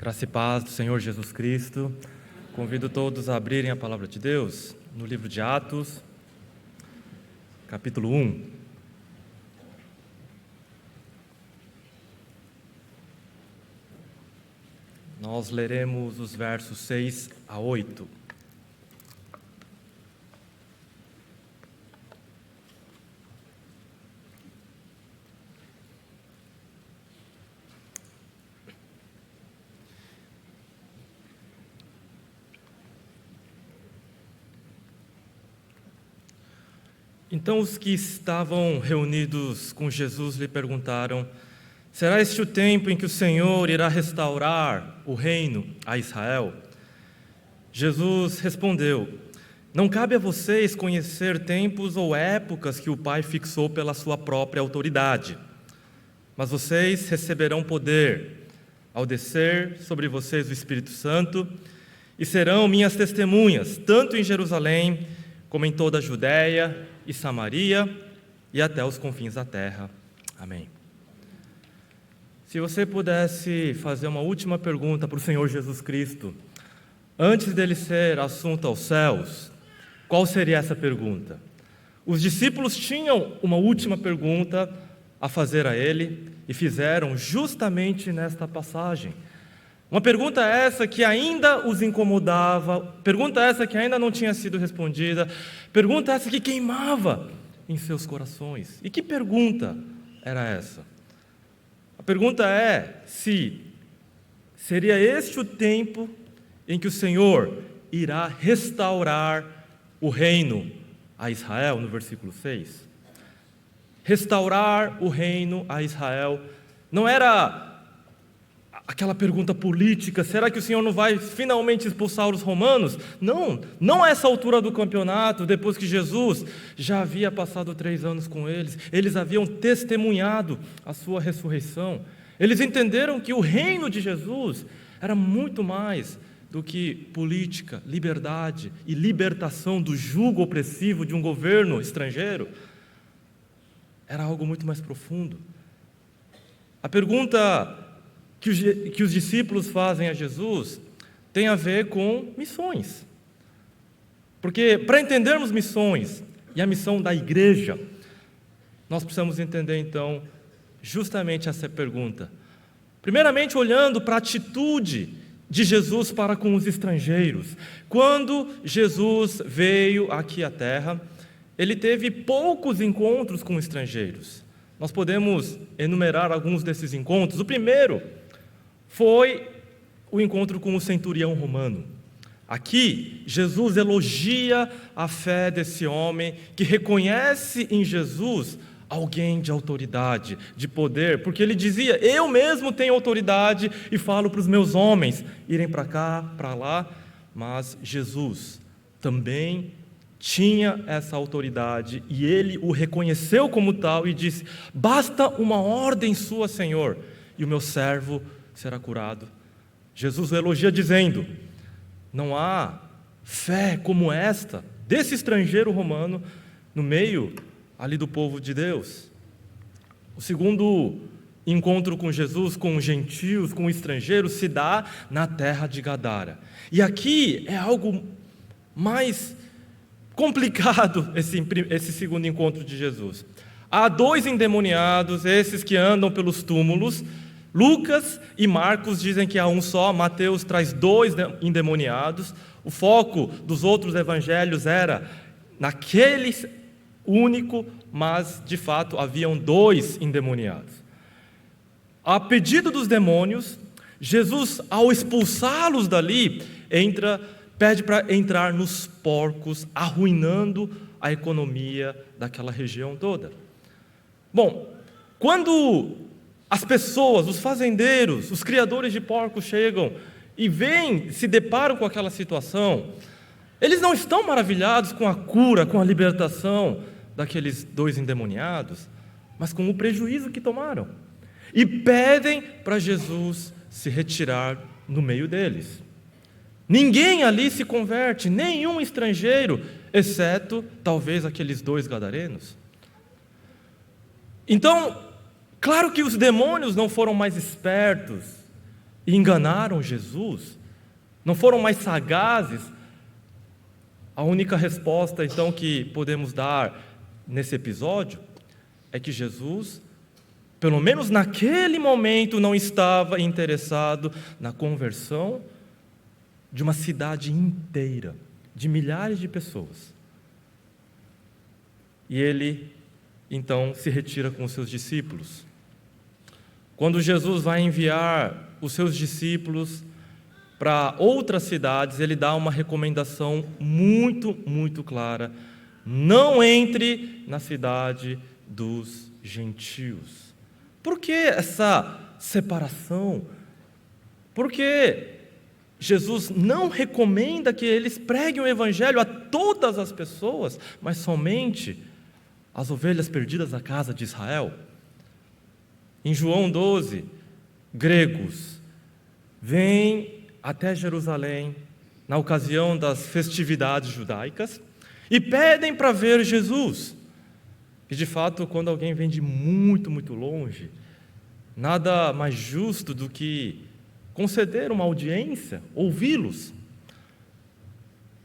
Graça e paz do Senhor Jesus Cristo. Convido todos a abrirem a palavra de Deus no livro de Atos, capítulo 1. Nós leremos os versos 6 a 8. Então os que estavam reunidos com Jesus lhe perguntaram: será este o tempo em que o Senhor irá restaurar o reino a Israel? Jesus respondeu: não cabe a vocês conhecer tempos ou épocas que o Pai fixou pela sua própria autoridade, mas vocês receberão poder ao descer sobre vocês o Espírito Santo e serão minhas testemunhas, tanto em Jerusalém como em toda a Judéia e Samaria e até os confins da terra. Amém. Se você pudesse fazer uma última pergunta para o Senhor Jesus Cristo, antes dele ser assunto aos céus, qual seria essa pergunta? Os discípulos tinham uma última pergunta a fazer a ele e fizeram justamente nesta passagem. Uma pergunta essa que ainda os incomodava, pergunta essa que ainda não tinha sido respondida, pergunta essa que queimava em seus corações. E que pergunta era essa? A pergunta é se seria este o tempo em que o Senhor irá restaurar o reino a Israel, no versículo 6. Restaurar o reino a Israel não era aquela pergunta política: será que o Senhor não vai finalmente expulsar os romanos? Não a essa altura do campeonato, depois que Jesus já havia passado 3 anos com eles, eles haviam testemunhado a sua ressurreição. Eles entenderam que o reino de Jesus era muito mais do que política, liberdade e libertação do jugo opressivo de um governo estrangeiro. Era algo muito mais profundo. A pergunta que os discípulos fazem a Jesus tem a ver com missões. Porque para entendermos missões e a missão da igreja, nós precisamos entender então justamente essa pergunta. Primeiramente, olhando para a atitude de Jesus para com os estrangeiros. Quando Jesus veio aqui à terra, ele teve poucos encontros com estrangeiros. Nós podemos enumerar alguns desses encontros. O primeiro foi o encontro com o centurião romano. Aqui, Jesus elogia a fé desse homem que reconhece em Jesus alguém de autoridade, de poder, porque ele dizia: eu mesmo tenho autoridade e falo para os meus homens irem para cá, para lá. Mas Jesus também tinha essa autoridade e ele o reconheceu como tal e disse: basta uma ordem sua, Senhor, e o meu servo será curado. Jesus o elogia dizendo: não há fé como esta desse estrangeiro romano no meio ali do povo de Deus. O segundo encontro com Jesus, com os gentios, com os estrangeiros, se dá na terra de Gadara. E aqui é algo mais complicado, esse segundo encontro de Jesus. Há 2 endemoniados, esses que andam pelos túmulos. Lucas e Marcos dizem que há um só, Mateus traz 2 endemoniados. O foco dos outros evangelhos era naquele único, mas de fato haviam 2 endemoniados. A pedido dos demônios, Jesus, ao expulsá-los dali, pede para entrar nos porcos, arruinando a economia daquela região toda. Bom, quando as pessoas, os fazendeiros, os criadores de porcos chegam e se deparam com aquela situação, eles não estão maravilhados com a cura, com a libertação daqueles 2 endemoniados, mas com o prejuízo que tomaram. E pedem para Jesus se retirar no meio deles. Ninguém ali se converte, nenhum estrangeiro, exceto talvez aqueles 2 gadarenos. Então, claro que os demônios não foram mais espertos e enganaram Jesus, não foram mais sagazes, a única resposta então que podemos dar nesse episódio é que Jesus, pelo menos naquele momento, não estava interessado na conversão de uma cidade inteira, de milhares de pessoas. E ele, então, se retira com os seus discípulos. Quando Jesus vai enviar os seus discípulos para outras cidades, ele dá uma recomendação muito, muito clara: não entre na cidade dos gentios. Por que essa separação? Porque Jesus não recomenda que eles preguem o evangelho a todas as pessoas, mas somente as ovelhas perdidas da casa de Israel. Em João 12, gregos vêm até Jerusalém na ocasião das festividades judaicas e pedem para ver Jesus. E de fato, quando alguém vem de muito, muito longe, nada mais justo do que conceder uma audiência, ouvi-los.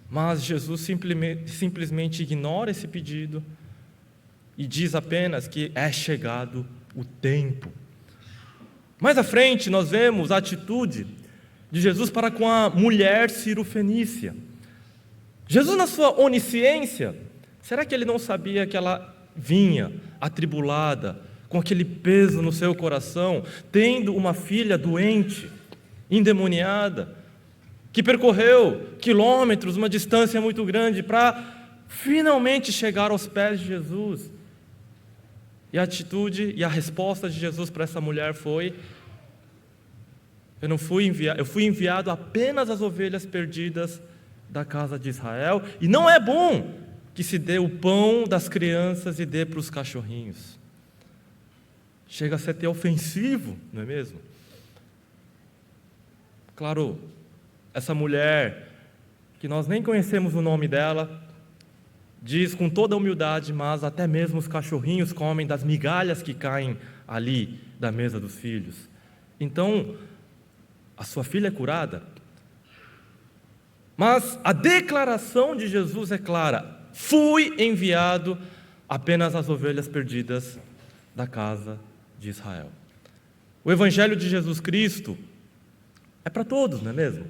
Mas Jesus simplesmente ignora esse pedido e diz apenas que é chegado o tempo. Mais à frente, nós vemos a atitude de Jesus para com a mulher cirofenícia. Jesus, na sua onisciência, será que ele não sabia que ela vinha atribulada, com aquele peso no seu coração, tendo uma filha doente, endemoniada, que percorreu quilômetros, uma distância muito grande, para finalmente chegar aos pés de Jesus? E a atitude e a resposta de Jesus para essa mulher foi: eu fui enviado apenas às ovelhas perdidas da casa de Israel, e não é bom que se dê o pão das crianças e dê para os cachorrinhos. Chega a ser até ofensivo, não é mesmo? Claro, essa mulher, que nós nem conhecemos o nome dela, diz com toda a humildade: mas até mesmo os cachorrinhos comem das migalhas que caem ali da mesa dos filhos. Então, a sua filha é curada. Mas a declaração de Jesus é clara: fui enviado apenas às ovelhas perdidas da casa de Israel. O Evangelho de Jesus Cristo é para todos, não é mesmo?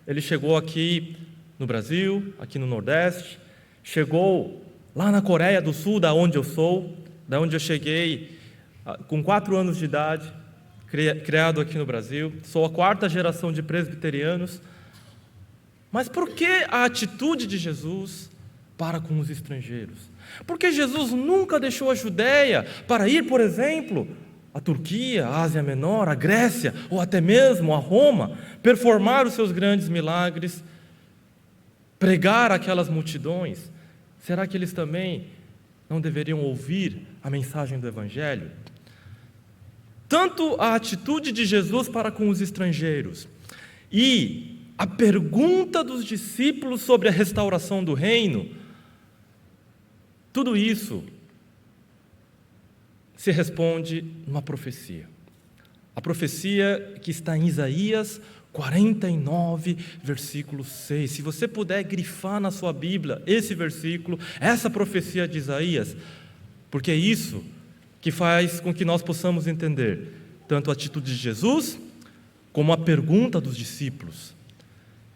Ele chegou aqui no Brasil, aqui no Nordeste, chegou lá na Coreia do Sul, da onde eu sou, da onde eu cheguei com 4 anos de idade, criado aqui no Brasil. Sou a 4ª geração de presbiterianos. Mas por que a atitude de Jesus para com os estrangeiros? Porque Jesus nunca deixou a Judéia para ir, por exemplo, à Turquia, à Ásia Menor, à Grécia, ou até mesmo a Roma, performar os seus grandes milagres, pregar aquelas multidões. Será que eles também não deveriam ouvir a mensagem do Evangelho? Tanto a atitude de Jesus para com os estrangeiros e a pergunta dos discípulos sobre a restauração do reino, tudo isso se responde numa profecia. A profecia que está em Isaías 49, versículo 6. Se você puder grifar na sua Bíblia esse versículo, essa profecia de Isaías, porque é isso que faz com que nós possamos entender tanto a atitude de Jesus, como a pergunta dos discípulos.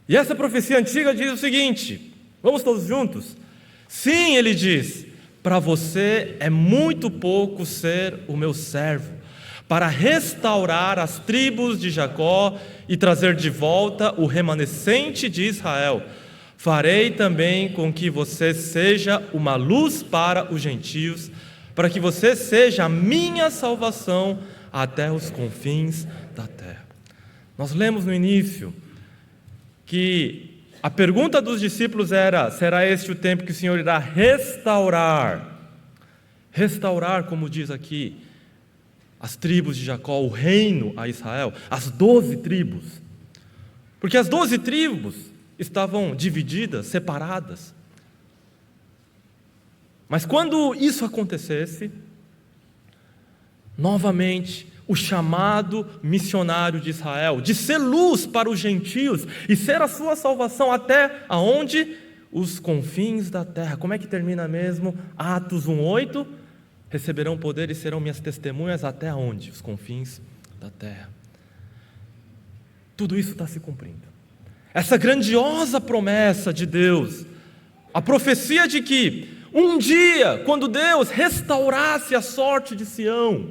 E essa profecia antiga diz o seguinte, vamos todos juntos? Sim, ele diz: para você é muito pouco ser o meu servo, para restaurar as tribos de Jacó e trazer de volta o remanescente de Israel. Farei também com que você seja uma luz para os gentios, para que você seja a minha salvação até os confins da terra. Nós lemos no início que a pergunta dos discípulos era: será este o tempo que o Senhor irá restaurar? Restaurar, como diz aqui, as tribos de Jacó, o reino a Israel, as 12 tribos. Porque as 12 tribos estavam divididas, separadas. Mas quando isso acontecesse, novamente o chamado missionário de Israel, de ser luz para os gentios e ser a sua salvação até aonde? Os confins da terra. Como é que termina mesmo? Atos 1:8, receberão poder e serão minhas testemunhas até aonde? Os confins da terra. Tudo isso está se cumprindo. Essa grandiosa promessa de Deus, a profecia de que um dia, quando Deus restaurasse a sorte de Sião,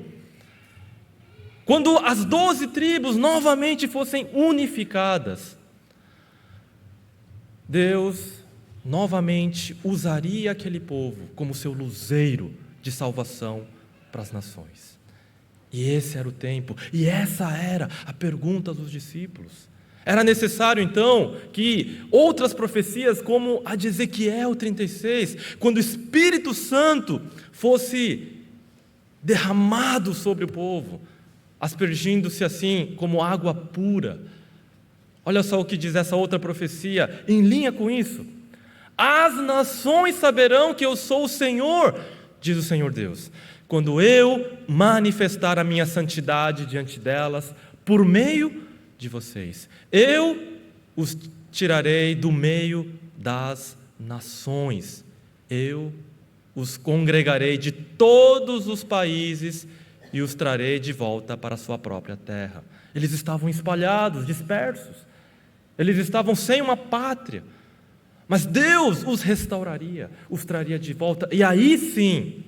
quando as 12 tribos novamente fossem unificadas, Deus novamente usaria aquele povo como seu luzeiro de salvação para as nações. E esse era o tempo, e essa era a pergunta dos discípulos. Era necessário então que outras profecias, como a de Ezequiel 36, quando o Espírito Santo fosse derramado sobre o povo, aspergindo-se assim como água pura. Olha só o que diz essa outra profecia, em linha com isso. As nações saberão que eu sou o Senhor, diz o Senhor Deus, quando eu manifestar a minha santidade diante delas, por meio de vocês. Eu os tirarei do meio das nações. Eu os congregarei de todos os países e os trarei de volta para a sua própria terra. Eles estavam espalhados, dispersos. Eles estavam sem uma pátria. Mas Deus os restauraria, os traria de volta. E aí sim,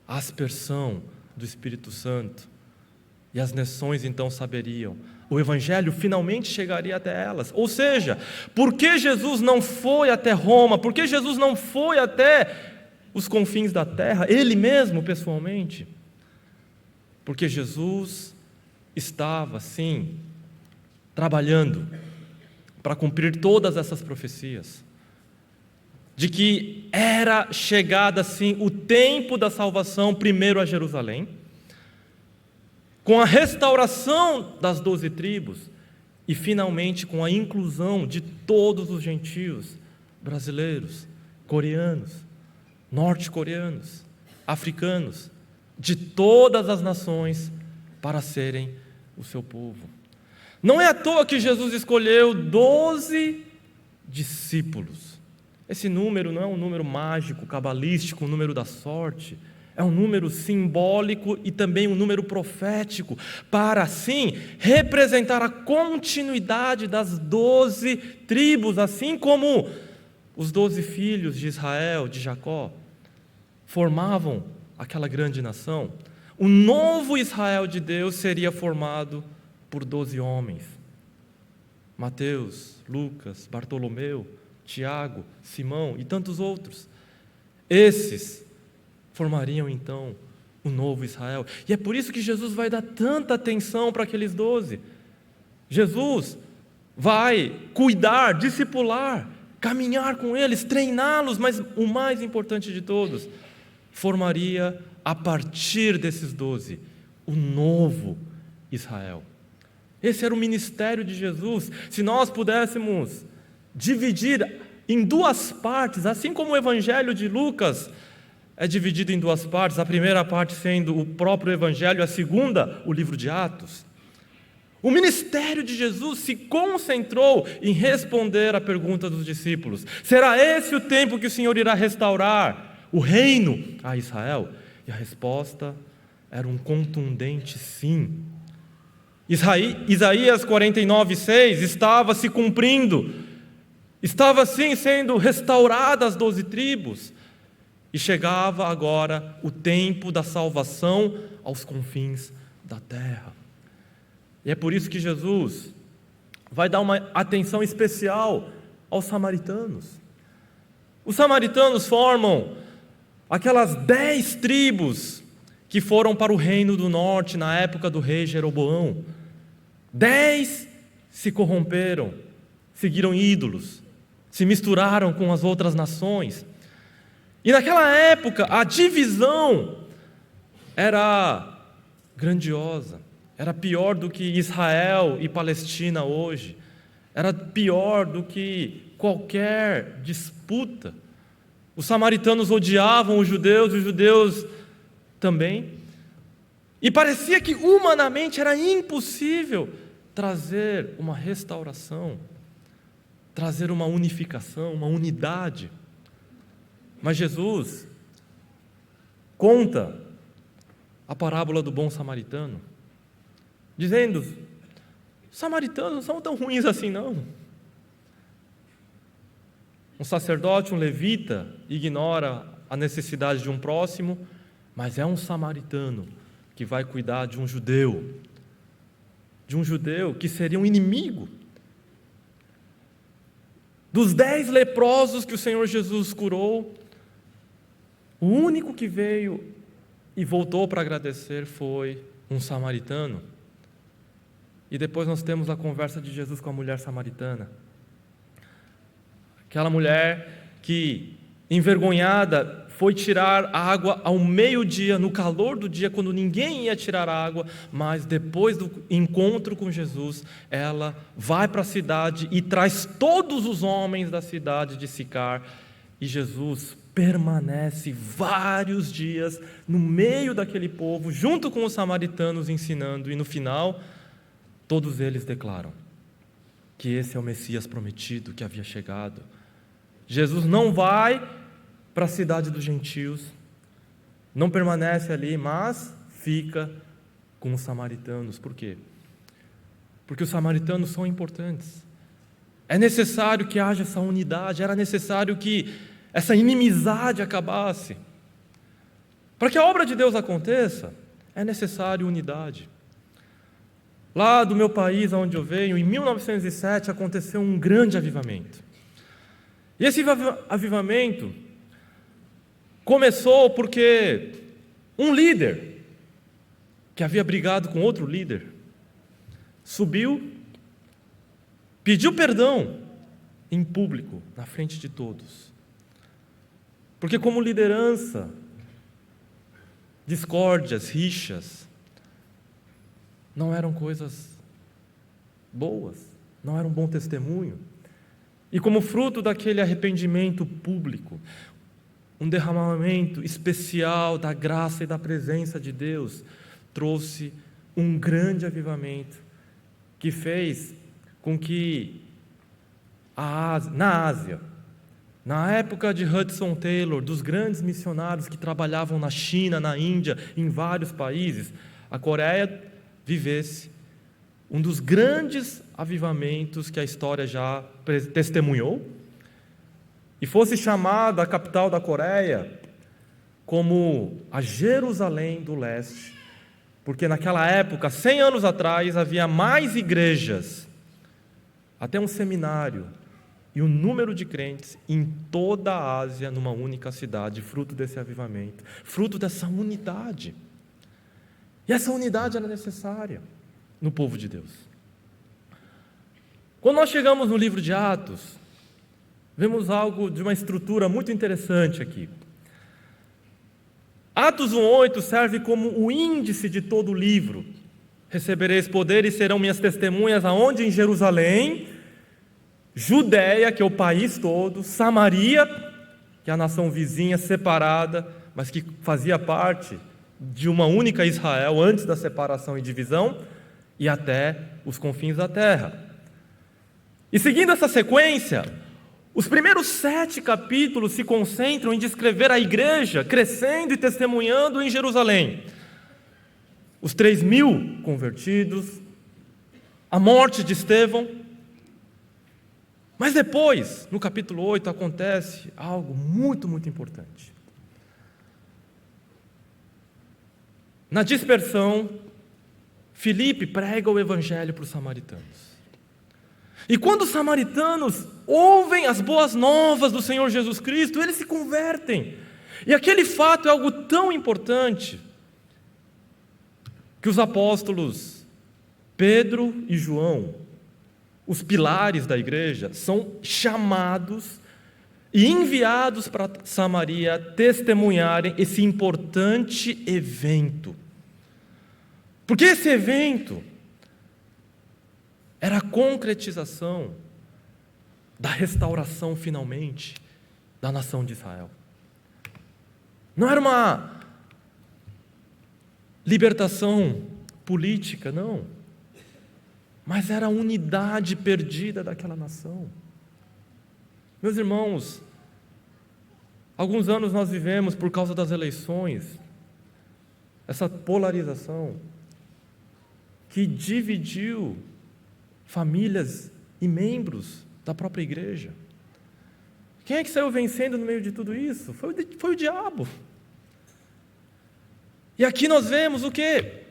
a aspersão do Espírito Santo. E as nações então saberiam. O Evangelho finalmente chegaria até elas. Ou seja, por que Jesus não foi até Roma? Por que Jesus não foi até os confins da terra? Ele mesmo, pessoalmente? Porque Jesus estava, sim, trabalhando para cumprir todas essas profecias. De que era chegada, sim, o tempo da salvação, primeiro a Jerusalém, com a restauração das 12 tribos e finalmente com a inclusão de todos os gentios, brasileiros, coreanos, norte-coreanos, africanos, de todas as nações para serem o seu povo. Não é à toa que Jesus escolheu 12 discípulos. Esse número não é um número mágico, cabalístico, um número da sorte. É um número simbólico e também um número profético, para assim representar a continuidade das 12 tribos, assim como os 12 filhos de Israel, de Jacó, formavam aquela grande nação. O novo Israel de Deus seria formado por 12 homens: Mateus, Lucas, Bartolomeu, Tiago, Simão e tantos outros. Esses formariam então o novo Israel. E é por isso que Jesus vai dar tanta atenção para aqueles 12. Jesus vai cuidar, discipular, caminhar com eles, treiná-los, mas o mais importante de todos, formaria a partir desses 12 o novo Israel. Esse era o ministério de Jesus. Se nós pudéssemos dividir em duas partes, assim como o Evangelho de Lucas é dividido em duas partes, a primeira parte sendo o próprio Evangelho, a segunda, o livro de Atos. O ministério de Jesus se concentrou em responder à pergunta dos discípulos: será esse o tempo que o Senhor irá restaurar o reino a Israel? E a resposta era um contundente sim. Isaías 49:6 estava se cumprindo, estava sim sendo restauradas as 12 tribos, e chegava agora o tempo da salvação aos confins da terra. E é por isso que Jesus vai dar uma atenção especial aos samaritanos. Os samaritanos formam aquelas 10 tribos que foram para o reino do norte na época do rei Jeroboão. 10 se corromperam, seguiram ídolos, se misturaram com as outras nações. E naquela época a divisão era grandiosa, era pior do que Israel e Palestina hoje, era pior do que qualquer disputa. Os samaritanos odiavam os judeus também. E parecia que humanamente era impossível trazer uma restauração, trazer uma unificação, uma unidade. Mas Jesus conta a parábola do bom samaritano, dizendo: os samaritanos não são tão ruins assim, não. Um sacerdote, um levita, ignora a necessidade de um próximo, mas é um samaritano que vai cuidar de um judeu que seria um inimigo. Dos 10 leprosos que o Senhor Jesus curou, o único que veio e voltou para agradecer foi um samaritano. E depois nós temos a conversa de Jesus com a mulher samaritana. Aquela mulher que, envergonhada, foi tirar água ao meio-dia, no calor do dia, quando ninguém ia tirar água, mas depois do encontro com Jesus, ela vai para a cidade e traz todos os homens da cidade de Sicar, e Jesus permanece vários dias no meio daquele povo, junto com os samaritanos, ensinando, e no final, todos eles declaram que esse é o Messias prometido que havia chegado. Jesus não vai para a cidade dos gentios, não permanece ali, mas fica com os samaritanos. Por quê? Porque os samaritanos são importantes. É necessário que haja essa unidade, era necessário que essa inimizade acabasse. Para que a obra de Deus aconteça, é necessário unidade. Lá do meu país, onde eu venho, em 1907, aconteceu um grande avivamento. E esse avivamento começou porque um líder, que havia brigado com outro líder, subiu, pediu perdão em público, na frente de todos. Porque como liderança, discórdias, rixas, não eram coisas boas, não era um bom testemunho. E como fruto daquele arrependimento público, um derramamento especial da graça e da presença de Deus trouxe um grande avivamento que fez com que na Ásia, na época de Hudson Taylor, dos grandes missionários que trabalhavam na China, na Índia, em vários países, a Coreia vivesse um dos grandes avivamentos que a história já testemunhou, e fosse chamada a capital da Coreia como a Jerusalém do Leste, porque naquela época, 100 anos atrás, havia mais igrejas, até um seminário, e um número de crentes em toda a Ásia, numa única cidade, fruto desse avivamento, fruto dessa unidade. E essa unidade era necessária no povo de Deus. Quando nós chegamos no livro de Atos, vemos algo de uma estrutura muito interessante aqui. Atos 1:8 serve como o índice de todo o livro. Recebereis poder e serão minhas testemunhas aonde? Em Jerusalém, Judeia, que é o país todo, Samaria, que é a nação vizinha separada, mas que fazia parte de uma única Israel antes da separação e divisão, e até os confins da terra. E seguindo essa sequência, os primeiros 7 capítulos se concentram em descrever a igreja crescendo e testemunhando em Jerusalém. Os 3.000 convertidos, a morte de Estevão. Mas depois, no capítulo 8, acontece algo muito, muito importante. Na dispersão, Filipe prega o evangelho para os samaritanos. E quando os samaritanos ouvem as boas novas do Senhor Jesus Cristo, eles se convertem. E aquele fato é algo tão importante que os apóstolos Pedro e João, os pilares da igreja, são chamados e enviados para Samaria testemunharem esse importante evento. Porque esse evento era a concretização da restauração, finalmente, da nação de Israel. Não era uma libertação política, não. Mas era a unidade perdida daquela nação. Meus irmãos, alguns anos nós vivemos, por causa das eleições, essa polarização que dividiu famílias e membros da própria igreja. Quem é que saiu vencendo no meio de tudo isso? Foi o diabo. E aqui nós vemos o quê?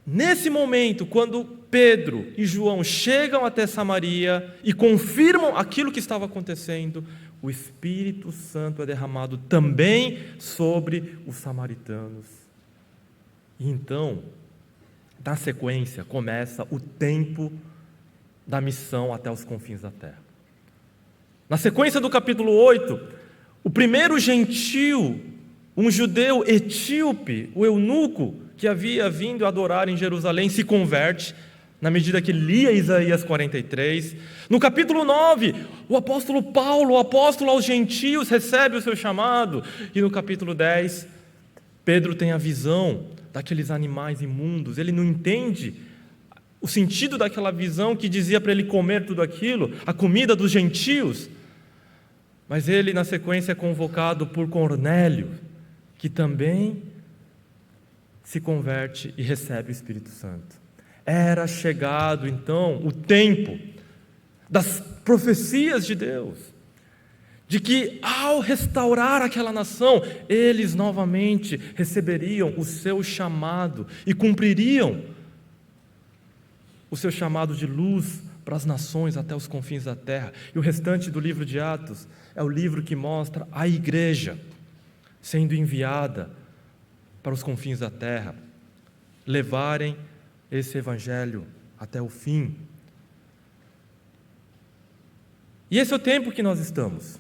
Nesse momento, quando Pedro e João chegam até Samaria e confirmam aquilo que estava acontecendo, o Espírito Santo é derramado também sobre os samaritanos. E então, na sequência, começa o tempo da missão até os confins da terra. Na sequência do capítulo 8, o primeiro gentil, um judeu etíope, o eunuco, que havia vindo adorar em Jerusalém, se converte, na medida que lia Isaías 43. No capítulo 9, o apóstolo Paulo, o apóstolo aos gentios, recebe o seu chamado. E no capítulo 10, Pedro tem a visão daqueles animais imundos. Ele não entende o sentido daquela visão que dizia para ele comer tudo aquilo, a comida dos gentios. Mas ele, na sequência, é convocado por Cornélio, que também se converte e recebe o Espírito Santo. Era chegado, então, o tempo das profecias de Deus, de que, ao restaurar aquela nação, eles novamente receberiam o seu chamado e cumpririam o seu chamado de luz para as nações até os confins da terra. E o restante do livro de Atos é o livro que mostra a igreja sendo enviada para os confins da terra, levarem esse evangelho até o fim. E esse é o tempo que nós estamos.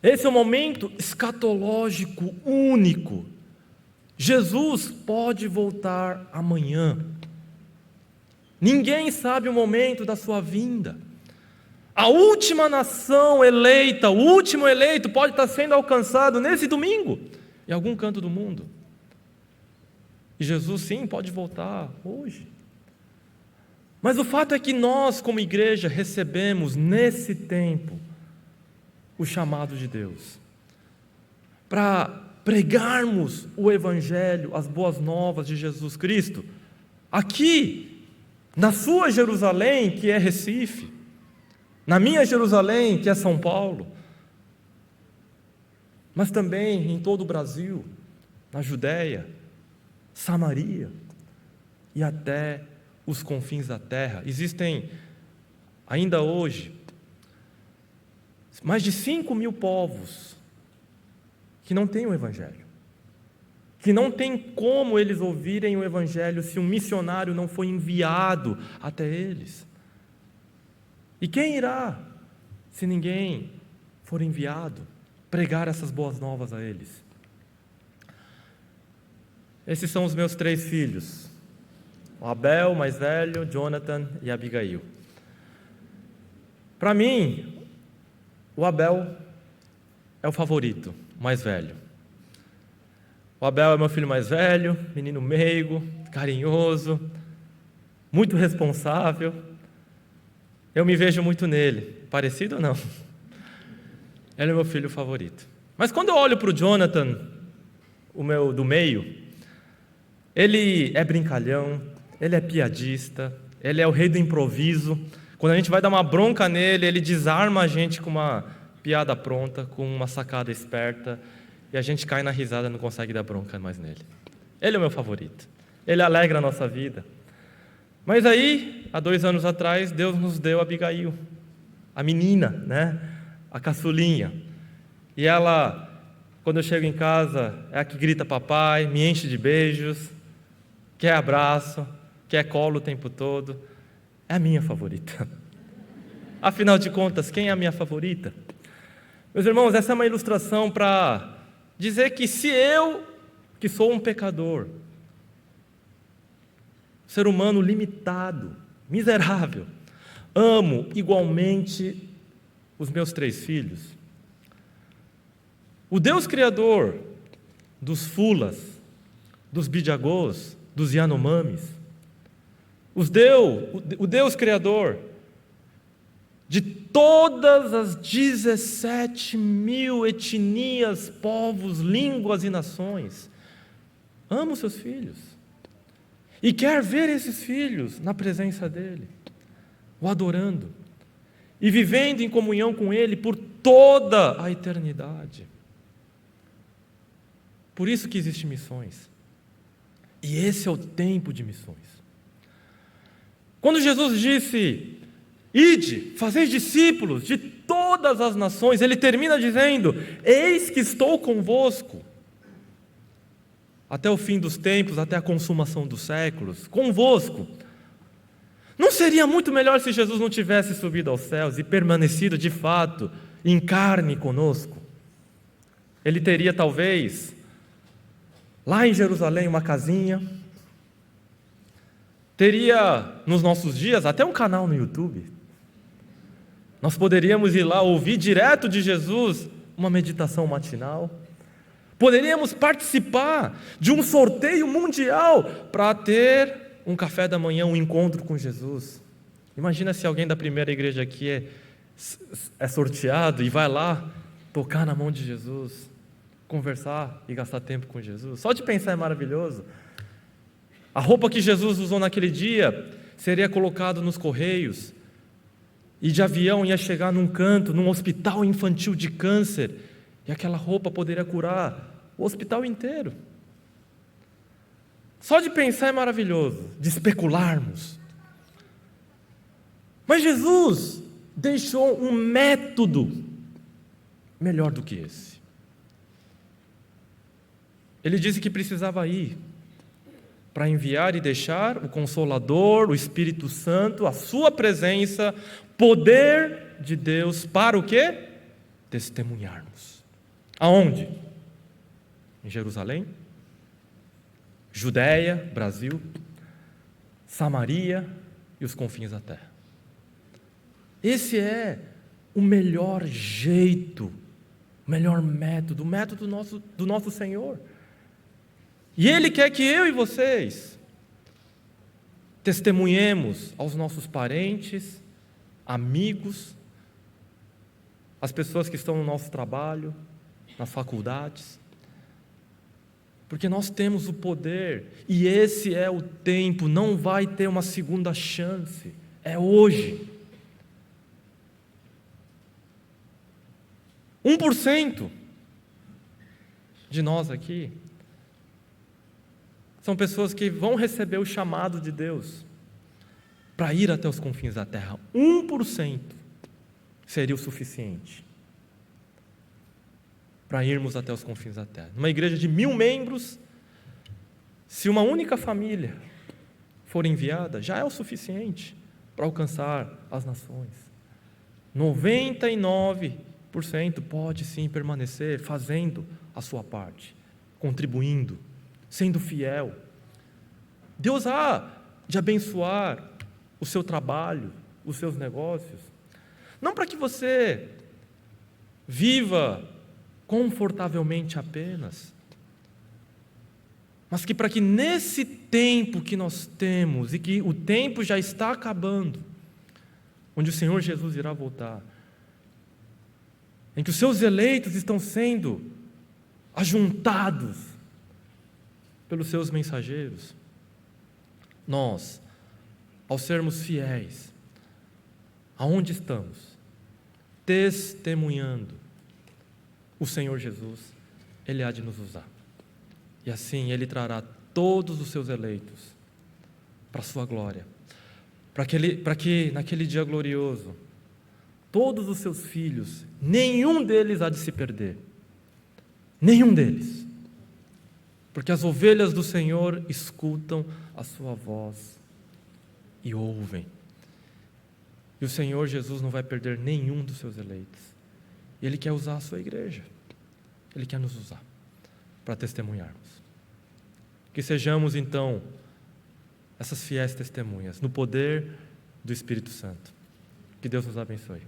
Esse é o momento escatológico único. Jesus pode voltar amanhã. Ninguém sabe o momento da sua vinda. A última nação eleita, o último eleito pode estar sendo alcançado nesse domingo, em algum canto do mundo. E Jesus, sim, pode voltar hoje. Mas o fato é que nós, como igreja, recebemos nesse tempo o chamado de Deus para pregarmos o Evangelho, as boas novas de Jesus Cristo, aqui, na sua Jerusalém, que é Recife, na minha Jerusalém, que é São Paulo, mas também em todo o Brasil, na Judéia, Samaria e até os confins da terra. Existem, ainda hoje, mais de 5.000 povos que não têm o Evangelho, que não tem como eles ouvirem o Evangelho se um missionário não foi enviado até eles. E quem irá, se ninguém for enviado, pregar essas boas novas a eles? Esses são os meus 3 filhos, o Abel, mais velho, Jonathan e Abigail. Para mim, o Abel é o favorito, mais velho. O Abel é meu filho mais velho, menino meigo, carinhoso, muito responsável. Eu me vejo muito nele, parecido ou não? Ele é meu filho favorito. Mas quando eu olho para o Jonathan, o meu do meio, ele é brincalhão, ele é piadista, ele é o rei do improviso. Quando a gente vai dar uma bronca nele, ele desarma a gente com uma piada pronta, com uma sacada esperta, e a gente cai na risada e não consegue dar bronca mais nele. Ele é o meu favorito. Ele alegra a nossa vida. Mas aí, há 2 anos atrás, Deus nos deu a Abigail, a menina, né? A caçulinha. E ela, quando eu chego em casa, é a que grita papai, me enche de beijos, quer abraço, quer colo o tempo todo. É a minha favorita. Afinal de contas, quem é a minha favorita? Meus irmãos, essa é uma ilustração para dizer que se eu, que sou um pecador, ser humano limitado, miserável, amo igualmente os meus 3 filhos, o Deus Criador dos fulas, dos Bidjagôs, dos Yanomamis. O Deus Criador de todas as 17 mil etnias, povos, línguas e nações, ama os seus filhos e quer ver esses filhos na presença dEle, o adorando e vivendo em comunhão com Ele por toda a eternidade. Por isso que existem missões. E esse é o tempo de missões. Quando Jesus disse: ide, fazeis discípulos de todas as nações, Ele termina dizendo: eis que estou convosco até o fim dos tempos, até a consumação dos séculos, convosco. Não seria muito melhor se Jesus não tivesse subido aos céus e permanecido de fato em carne conosco? Ele teria talvez lá em Jerusalém uma casinha, teria nos nossos dias até um canal no YouTube. Nós poderíamos ir lá ouvir direto de Jesus uma meditação matinal. Poderíamos participar de um sorteio mundial para ter um café da manhã, um encontro com Jesus. Imagina se alguém da primeira igreja aqui é sorteado e vai lá tocar na mão de Jesus, conversar e gastar tempo com Jesus. Só de pensar é maravilhoso. A roupa que Jesus usou naquele dia seria colocada nos correios e de avião ia chegar num canto, num hospital infantil de câncer, e aquela roupa poderia curar o hospital inteiro. Só de pensar é maravilhoso, de especularmos. Mas Jesus deixou um método melhor do que esse. Ele disse que precisava ir para enviar e deixar o Consolador, o Espírito Santo, a sua presença, poder de Deus, para o quê? Testemunharmos. Aonde? Em Jerusalém, Judéia, Brasil, Samaria e os confins da terra. Esse é o melhor jeito, o melhor método, o método do nosso Senhor. E Ele quer que eu e vocês testemunhemos aos nossos parentes, amigos, as pessoas que estão no nosso trabalho, nas faculdades, porque nós temos o poder, e esse é o tempo, não vai ter uma segunda chance, é hoje. 1% de nós aqui são pessoas que vão receber o chamado de Deus para ir até os confins da terra. 1% seria o suficiente para irmos até os confins da terra. Numa igreja de 1000 membros, se uma única família for enviada, já é o suficiente para alcançar as nações. 99% pode sim permanecer fazendo a sua parte, contribuindo, sendo fiel. Deus há de abençoar o seu trabalho, os seus negócios, não para que você viva confortavelmente apenas, mas que para que nesse tempo que nós temos, e que o tempo já está acabando, onde o Senhor Jesus irá voltar, em que os seus eleitos estão sendo ajuntados pelos seus mensageiros, nós, ao sermos fiéis, aonde estamos, testemunhando o Senhor Jesus, Ele há de nos usar, e assim Ele trará todos os seus eleitos para a sua glória, para que naquele dia glorioso, todos os seus filhos, nenhum deles há de se perder, nenhum deles, porque as ovelhas do Senhor escutam a sua voz e ouvem, e o Senhor Jesus não vai perder nenhum dos seus eleitos, e Ele quer usar a sua igreja, Ele quer nos usar para testemunharmos, que sejamos então essas fiéis testemunhas, no poder do Espírito Santo. Que Deus nos abençoe.